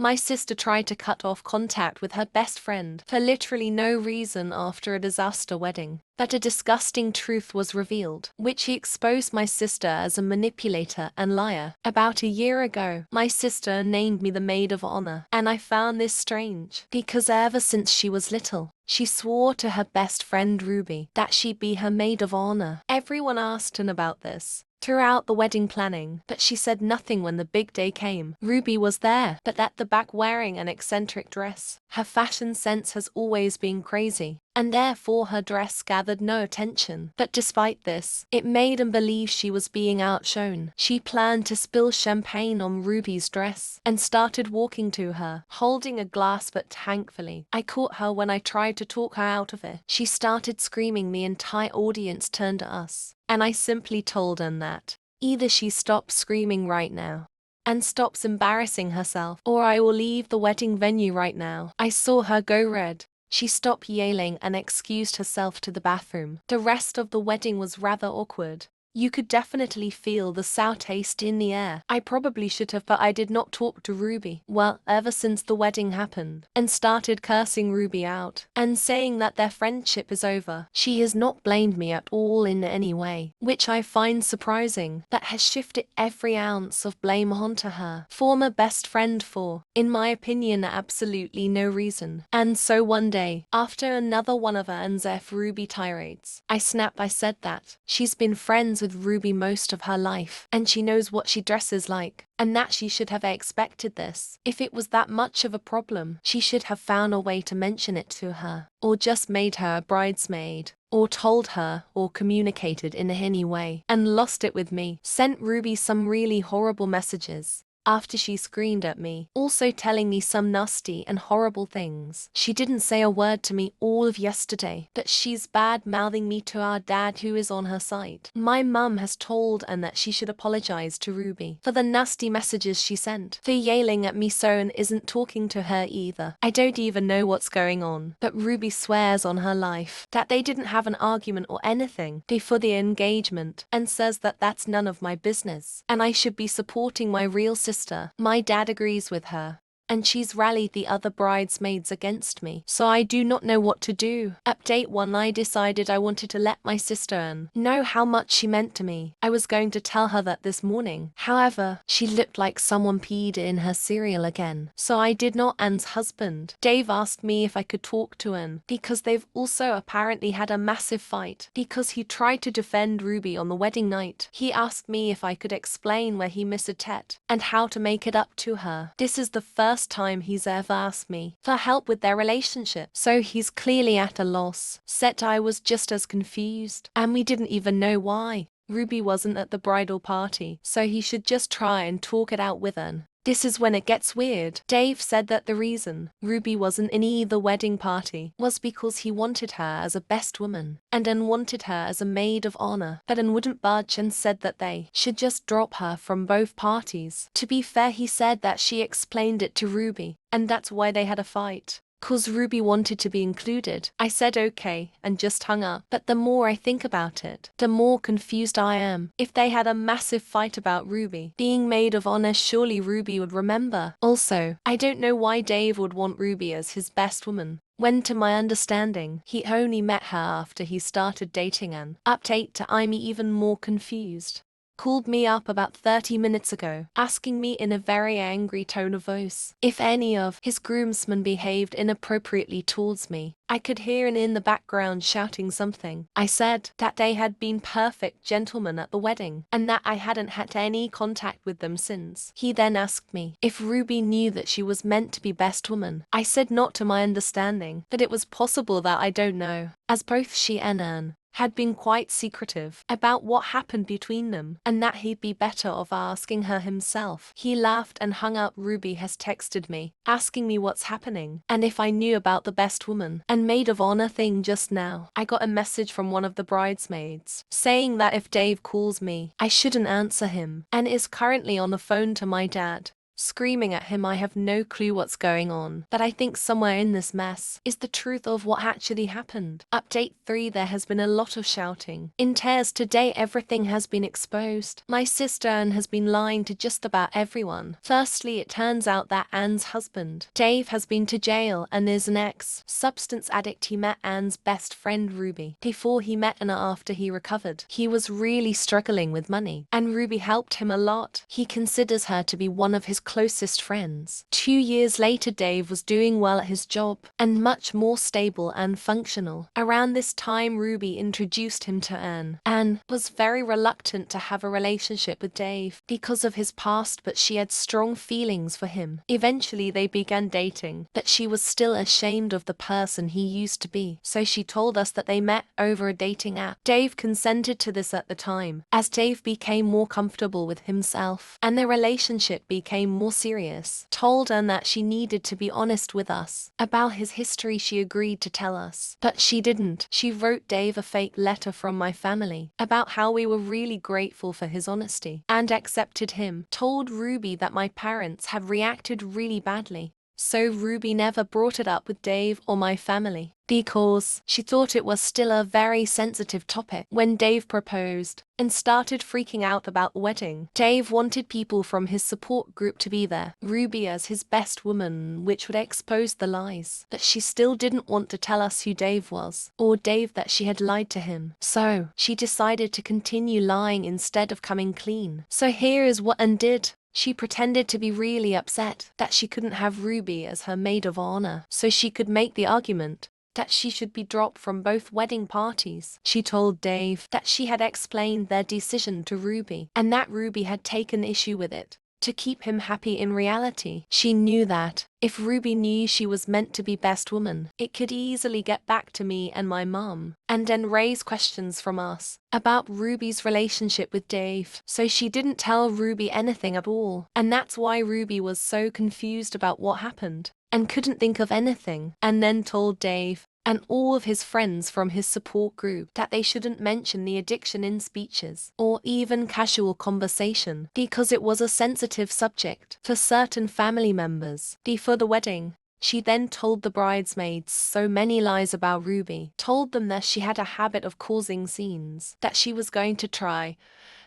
My sister tried to cut off contact with her best friend for literally no reason after a disaster wedding. But a disgusting truth was revealed, which exposed my sister as a manipulator and liar. About a year ago, my sister named me the maid of honor, and I found this strange, because ever since she was little, she swore to her best friend Ruby that she'd be her maid of honor. Everyone asked her about this throughout the wedding planning, but she said nothing when the big day came. Ruby was there, but at the back wearing an eccentric dress. Her fashion sense has always been crazy, and therefore her dress gathered no attention. But despite this, it made them believe she was being outshone. She planned to spill champagne on Ruby's dress and started walking to her, holding a glass, but thankfully, I caught her when I tried to talk her out of it. She started screaming, the entire audience turned to us, and I simply told them that either she stops screaming right now and stops embarrassing herself, or I will leave the wedding venue right now. I saw her go red. She stopped yelling and excused herself to the bathroom. The rest of the wedding was rather awkward. You could definitely feel the sour taste in the air. I probably should have, but I did not talk to Ruby well ever since the wedding happened, and started cursing Ruby out and saying that their friendship is over. She has not blamed me at all in any way, which I find surprising, but has shifted every ounce of blame onto her former best friend for, in my opinion, absolutely no reason. And so one day, after another one of her NZF Ruby tirades, I snapped. I said that she's been friends with Ruby most of her life, and she knows what she dresses like, and that she should have expected this. If it was that much of a problem, she should have found a way to mention it to her, or just made her a bridesmaid, or told her, or communicated in any way, and lost it with me. Sent Ruby some really horrible messages after she screamed at me, also telling me some nasty and horrible things. She didn't say a word to me all of yesterday, but she's bad-mouthing me to our dad, who is on her side. My mum has told Anne that she should apologize to Ruby for the nasty messages she sent, for yelling at me so, and isn't talking to her either. I don't even know what's going on, but Ruby swears on her life that they didn't have an argument or anything before the engagement, and says that that's none of my business, and I should be supporting my real sister. My dad agrees with her, and she's rallied the other bridesmaids against me, so I do not know what to do. Update 1. I decided I wanted to let my sister know how much she meant to me. I was going to tell her that this morning. However, she looked like someone peed in her cereal again, so I did not. Anne's husband, Dave, asked me if I could talk to Anne, because they've also apparently had a massive fight, because he tried to defend Ruby on the wedding night. He asked me if I could explain where he missed a tet, and how to make it up to her. This is the first time he's ever asked me for help with their relationship, so he's clearly at a loss. Said I was just as confused, and we didn't even know why. Ruby wasn't at the bridal party, so he should just try and talk it out with Anne. This is when it gets weird. Dave said that the reason Ruby wasn't in either wedding party was because he wanted her as a best woman, and Anne wanted her as a maid of honor, but Anne wouldn't budge and said that they should just drop her from both parties. To be fair, he said that she explained it to Ruby, and that's why they had a fight, 'cause Ruby wanted to be included. I said okay, and just hung up. But the more I think about it, the more confused I am. If they had a massive fight about Ruby being maid of honor, surely Ruby would remember. Also, I don't know why Dave would want Ruby as his best woman, when to my understanding, he only met her after he started dating Anne. Update to I'm even more confused. Called me up about 30 minutes ago, asking me in a very angry tone of voice if any of his groomsmen behaved inappropriately towards me. I could hear Anne in the background shouting something. I said that they had been perfect gentlemen at the wedding, and that I hadn't had any contact with them since. He then asked me if Ruby knew that she was meant to be best woman. I said not to my understanding, but it was possible that I don't know, as both she and Anne had been quite secretive about what happened between them, and that he'd be better off asking her himself. He laughed and hung up. Ruby has texted me, asking me what's happening, and if I knew about the best woman and maid of honor thing just now. I got a message from one of the bridesmaids, saying that if Dave calls me, I shouldn't answer him, and is currently on the phone to my dad. screaming at him, "I have no clue what's going on, but I think somewhere in this mess is the truth of what actually happened." Update 3. There has been a lot of shouting. In tears today, everything has been exposed. My sister Anne has been lying to just about everyone. Firstly, it turns out that Anne's husband, Dave, has been to jail and is an ex-substance addict. He met Anne's best friend Ruby before he met Anna. After he recovered, he was really struggling with money, and Ruby helped him a lot. He considers her to be one of his closest friends. 2 years later, Dave was doing well at his job and much more stable and functional. Around this time, Ruby introduced him to Anne. Anne was very reluctant to have a relationship with Dave because of his past, but she had strong feelings for him. Eventually, they began dating, but she was still ashamed of the person he used to be, so she told us that they met over a dating app. Dave consented to this at the time, as Dave became more comfortable with himself and their relationship became more serious. Told Anne that she needed to be honest with us about his history. She agreed to tell us, but she didn't. She wrote Dave a fake letter from my family about how we were really grateful for his honesty and accepted him. Told Ruby that my parents had reacted really badly, so Ruby never brought it up with Dave or my family because she thought it was still a very sensitive topic. When Dave proposed and started freaking out about the wedding, Dave wanted people from his support group to be there, Ruby as his best woman, which would expose the lies. But she still didn't want to tell us who Dave was, or Dave that she had lied to him. So she decided to continue lying instead of coming clean. So here is what Anne did. She pretended to be really upset that she couldn't have Ruby as her maid of honor, so she could make the argument that she should be dropped from both wedding parties. She told Dave that she had explained their decision to Ruby and that Ruby had taken issue with it to keep him happy. In reality, she knew that if Ruby knew she was meant to be best woman, it could easily get back to me and my mum and then raise questions from us about Ruby's relationship with Dave. So she didn't tell Ruby anything at all, and that's why Ruby was so confused about what happened and couldn't think of anything, and then told Dave and all of his friends from his support group that they shouldn't mention the addiction in speeches or even casual conversation because it was a sensitive subject for certain family members. Before the wedding, she then told the bridesmaids so many lies about Ruby, told them that she had a habit of causing scenes, that she was going to try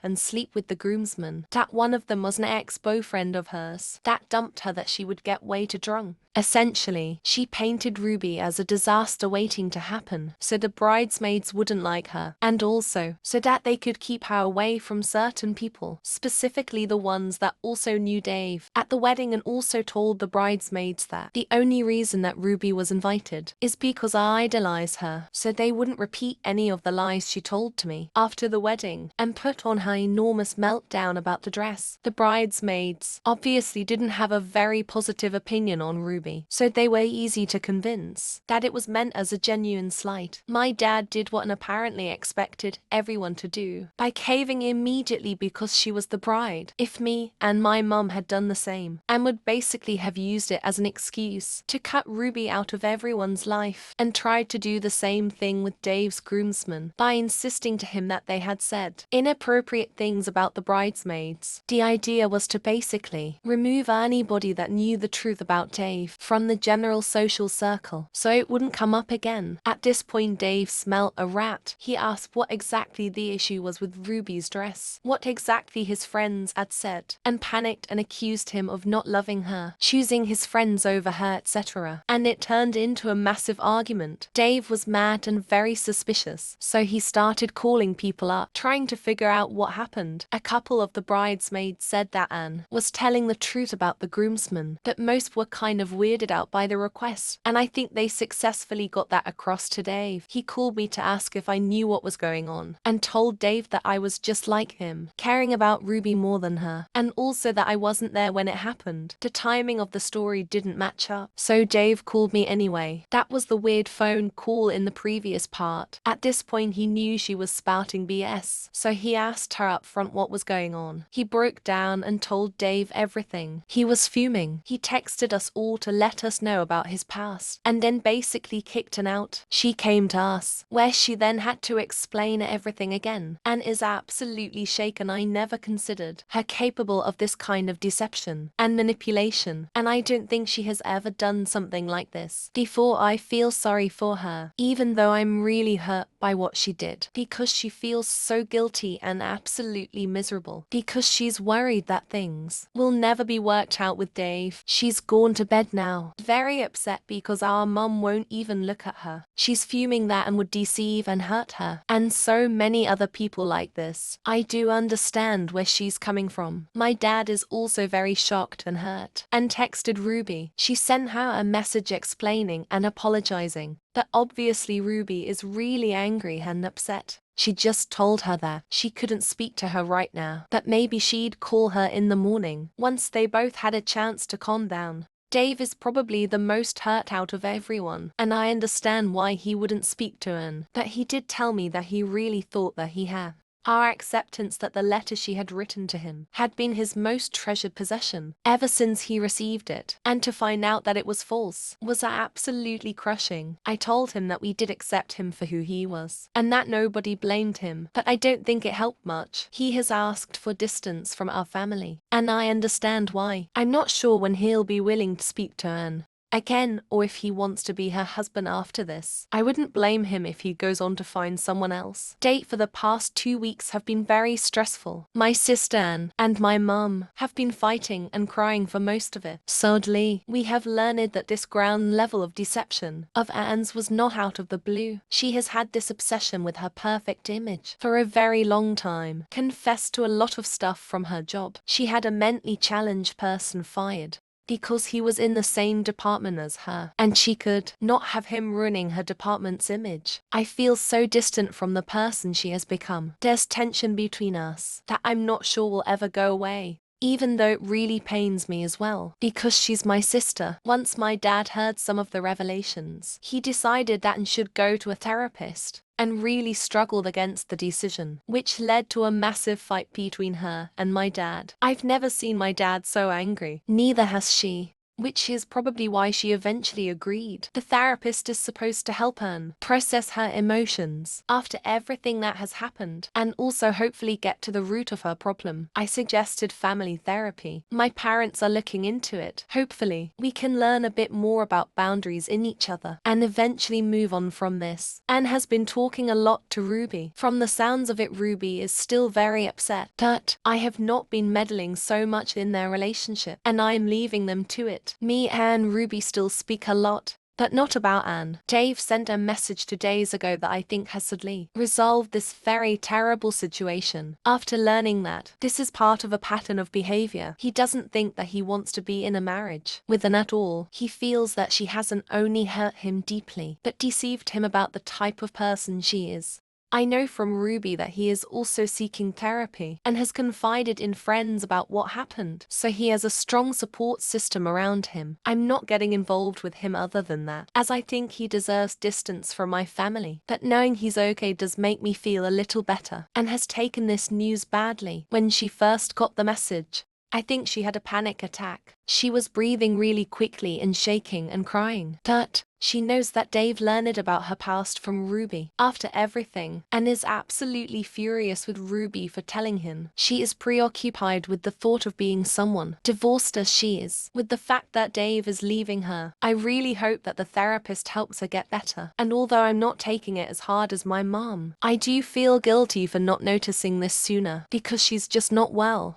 and sleep with the groomsmen, that one of them was an ex-boyfriend of hers that dumped her, that she would get way too drunk. Essentially, she painted Ruby as a disaster waiting to happen, so the bridesmaids wouldn't like her, and also so that they could keep her away from certain people, specifically the ones that also knew Dave at the wedding, and also told the bridesmaids that the only reason that Ruby was invited is because I idolize her, so they wouldn't repeat any of the lies she told to me after the wedding, and put on her enormous meltdown about the dress. The bridesmaids obviously didn't have a very positive opinion on Ruby, so they were easy to convince that it was meant as a genuine slight. My dad did what Anne apparently expected everyone to do by caving immediately because she was the bride. If me and my mum had done the same, and would basically have used it as an excuse to cut Ruby out of everyone's life, and tried to do the same thing with Dave's groomsmen by insisting to him that they had said inappropriate things about the bridesmaids. The idea was to basically remove anybody that knew the truth about Dave from the general social circle, so it wouldn't come up again. At this point, Dave smelled a rat. He asked what exactly the issue was with Ruby's dress, what exactly his friends had said, and panicked and accused him of not loving her, choosing his friends over her, etc. And it turned into a massive argument. Dave was mad and very suspicious, so he started calling people up, trying to figure out what happened. A couple of the bridesmaids said that Anne was telling the truth about the groomsmen, but most were kind of weirded out by the request, and I think they successfully got that across to Dave. He called me to ask if I knew what was going on, and told Dave that I was just like him, caring about Ruby more than her, and also that I wasn't there when it happened. The timing of the story didn't match up. so Dave called me anyway. That was the weird phone call in the previous part. At this point he knew she was spouting BS, so he asked her up front what was going on. He broke down and told Dave everything. He was fuming. He texted us all to let us know about his past, and then basically kicked her out. She came to us, where she then had to explain everything again, and is absolutely shaken. I never considered her capable of this kind of deception and manipulation, and I don't think she has ever done something like this before. I feel sorry for her, even though I'm really hurt by what she did, because she feels so guilty and absolutely miserable, because she's worried that things will never be worked out with Dave. She's gone to bed now, very upset because our mum won't even look at her. She's fuming that and would deceive and hurt her, and so many other people like this. I do understand where she's coming from. My dad is also very shocked and hurt, and texted Ruby. She sent her a message explaining and apologizing, but obviously Ruby is really angry and upset. She just told her that she couldn't speak to her right now, but maybe she'd call her in the morning, once they both had a chance to calm down. Dave is probably the most hurt out of everyone, and I understand why he wouldn't speak to Anne, but he did tell me that he really thought that he had our acceptance that the letter she had written to him had been his most treasured possession ever since he received it, and to find out that it was false was absolutely crushing. I told him that we did accept him for who he was, and that nobody blamed him, but I don't think it helped much. He has asked for distance from our family, and I understand why. I'm not sure when he'll be willing to speak to Anne again, or if he wants to be her husband after this. I wouldn't blame him if he goes on to find someone else. Date for the past 2 weeks have been very stressful. My sister Anne and my mum have been fighting and crying for most of it. Sadly, we have learned that this ground level of deception of Anne's was not out of the blue. She has had this obsession with her perfect image for a very long time, confessed to a lot of stuff from her job. She had a mentally challenged person fired because he was in the same department as her, and she could not have him ruining her department's image. I feel so distant from the person she has become. There's tension between us that I'm not sure will ever go away, even though it really pains me as well, because she's my sister. Once my dad heard some of the revelations, he decided that Anne should go to a therapist, and really struggled against the decision, which led to a massive fight between her and my dad. I've never seen my dad so angry, neither has she, which is probably why she eventually agreed. The therapist is supposed to help Anne process her emotions after everything that has happened, and also hopefully get to the root of her problem. I suggested family therapy. My parents are looking into it. Hopefully, we can learn a bit more about boundaries in each other and eventually move on from this. Anne has been talking a lot to Ruby. From the sounds of it, Ruby is still very upset, but I have not been meddling so much in their relationship, and I am leaving them to it. Me and Ruby still speak a lot, but not about Anne. Dave sent a message 2 days ago that I think has sadly resolved this very terrible situation. After learning that this is part of a pattern of behavior, he doesn't think that he wants to be in a marriage with Anne at all. He feels that she hasn't only hurt him deeply, but deceived him about the type of person she is. I know from Ruby that he is also seeking therapy and has confided in friends about what happened, so he has a strong support system around him. I'm not getting involved with him other than that, as I think he deserves distance from my family, but knowing he's okay does make me feel a little better. And has taken this news badly. When she first got the message, I think she had a panic attack. She was breathing really quickly and shaking and crying. But she knows that Dave learned about her past from Ruby after everything, and is absolutely furious with Ruby for telling him. She is preoccupied with the thought of being someone, divorced as she is, with the fact that Dave is leaving her. I really hope that the therapist helps her get better, and although I'm not taking it as hard as my mom, I do feel guilty for not noticing this sooner, because she's just not well.